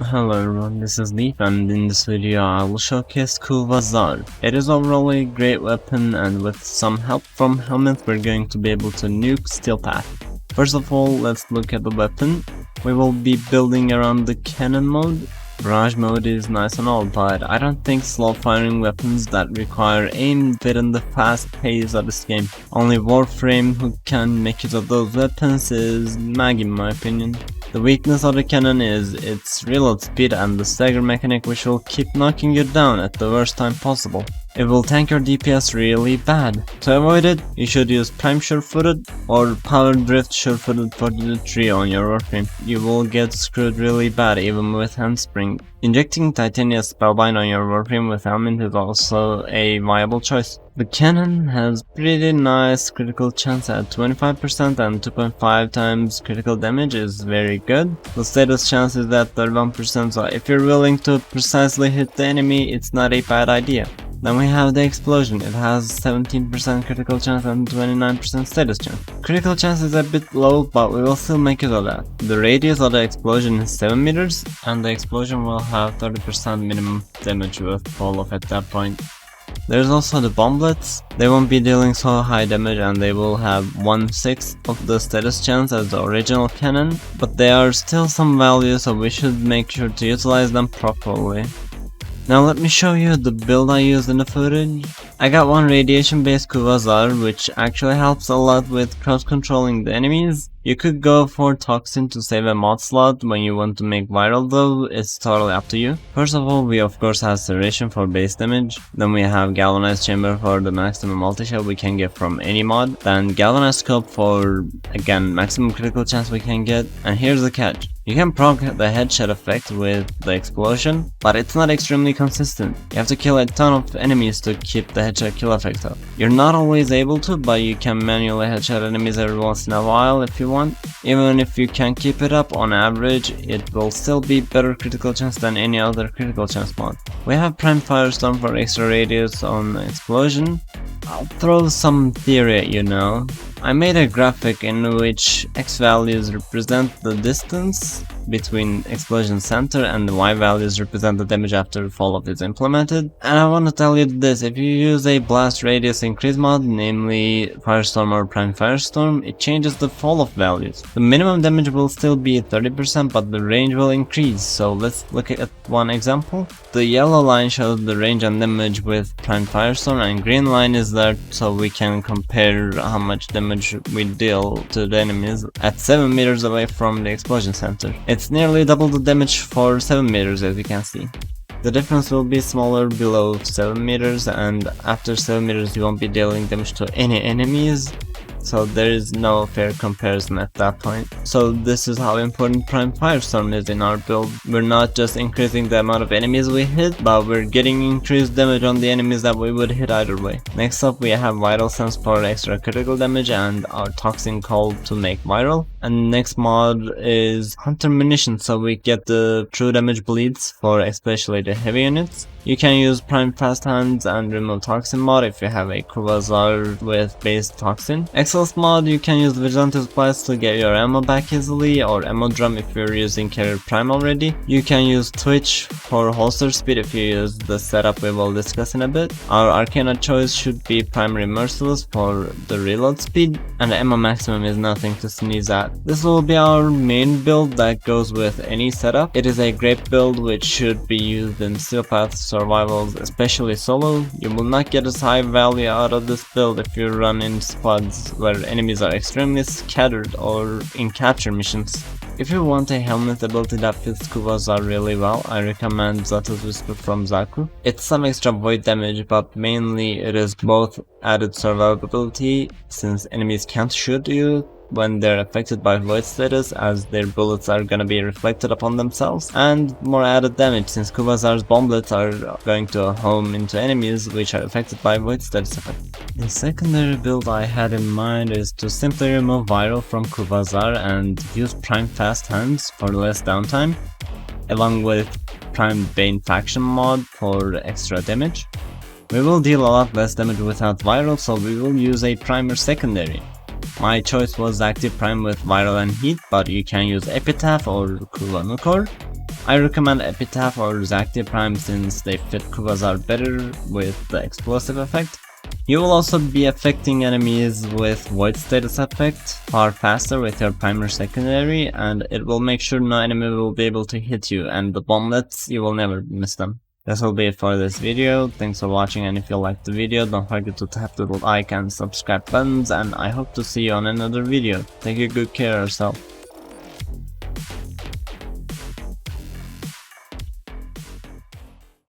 Hello everyone, this is Leaf, and in this video I will showcase Kuva Zarr. It is overall a great weapon, and with some help from Helminth we're going to be able to nuke Steel Path. First of all, let's look at the weapon. We will be building around the cannon mode. Mirage mode is nice and all, but I don't think slow firing weapons that require aim fit in the fast pace of this game. Only Warframe who can make use of those weapons is Mag in my opinion. The weakness of the cannon is its reload speed and the stagger mechanic, which will keep knocking you down at the worst time possible. It will tank your DPS really bad. To avoid it, you should use Prime Sure-Footed or Power Drift Sure-Footed for the trio on your Warframe. You will get screwed really bad even with Handspring. Injecting Titania Spellbind on your Warframe with Helminth is also a viable choice. The cannon has pretty nice critical chance at 25% and 2.5 times critical damage is very good. The status chance is at 31%, so if you're willing to precisely hit the enemy, it's not a bad idea. Then we have the explosion. It has 17% critical chance and 29% status chance. Critical chance is a bit low, but we will still make it of that. The radius of the explosion is 7 meters, and the explosion will have 30% minimum damage with fall off at that point. There's also the bomblets. They won't be dealing so high damage and they will have 1/6 of the status chance as the original cannon, but they are still some value, so we should make sure to utilize them properly. Now let me show you the build I used in the footage. I got one radiation based Kuva Zarr, which actually helps a lot with cross controlling the enemies. You could go for toxin to save a mod slot when you want to make viral though, it's totally up to you. First of all, we of course have serration for base damage, then we have galvanized chamber for the maximum multi-shell we can get from any mod, then galvanized scope for again maximum critical chance we can get, and here's the catch. You can proc the headshot effect with the explosion, but it's not extremely consistent. You have to kill a ton of enemies to keep the headshot kill effect up. You're not always able to, but you can manually headshot enemies every once in a while if you want. Even if you can keep it up, on average, it will still be better critical chance than any other critical chance mod. We have Prime Firestorm for extra radius on explosion. I'll throw some theory at you now. I made a graphic in which X values represent the distance between explosion center and the Y values represent the damage after fall off is implemented. And I want to tell you this, if you use a blast radius increase mod, namely Firestorm or Prime Firestorm, it changes the fall off values. The minimum damage will still be 30%, but the range will increase. So let's look at one example. The yellow line shows the range and damage with Prime Firestorm, and green line is there so we can compare how much damage we deal to the enemies at 7 meters away from the explosion center. It's nearly double the damage for 7 meters, as you can see. The difference will be smaller below 7 meters, and after 7 meters you won't be dealing damage to any enemies, so there is no fair comparison at that point. So this is how important Prime Firestorm is in our build. We're not just increasing the amount of enemies we hit, but we're getting increased damage on the enemies that we would hit either way. Next up we have Vital Sense for extra critical damage and our Toxin Call to make viral. And next mod is Hunter Munition, so we get the true damage bleeds for especially the heavy units. You can use Prime Fast Hands and remove Toxin mod if you have a Kuva Zarr with base Toxin. Exilus mod, you can use Vigilante Supplies to get your ammo back easily, or ammo drum if you're using carrier prime already. You can use Twitch for holster speed if you use the setup we will discuss in a bit. Our Arcana choice should be Primary Merciless for the reload speed, and the ammo maximum is nothing to sneeze at. This will be our main build that goes with any setup. It is a great build which should be used in Steel Path survivals, especially solo. You will not get as high value out of this build if you run in squads where enemies are extremely scattered or in capture missions. If you want a Helminth ability that fits Kuva Zarr really well, I recommend Xata's Whisper from Zaku. It's some extra void damage, but mainly it is both added survivability, since enemies can't shoot you when they're affected by void status, as their bullets are gonna be reflected upon themselves, and more added damage since Kuva Zarr's bomblets are going to home into enemies which are affected by void status effect. The secondary build I had in mind is to simply remove viral from Kuva Zarr and use Prime Fast Hands for less downtime, along with Prime Bane Faction mod for extra damage. We will deal a lot less damage without viral, so we will use a primer secondary. My choice was Active Prime with Viral and Heat, but you can use Epitaph or Kuva Zarr. I recommend Epitaph or Xata Prime since they fit Kuva Zarr better with the explosive effect. You will also be affecting enemies with Void Status effect far faster with your primer secondary, and it will make sure no enemy will be able to hit you, and the bomblets, you will never miss them. This will be it for this video. Thanks for watching, and if you liked the video, don't forget to tap the like and subscribe buttons, and I hope to see you on another video. Take good care of yourself.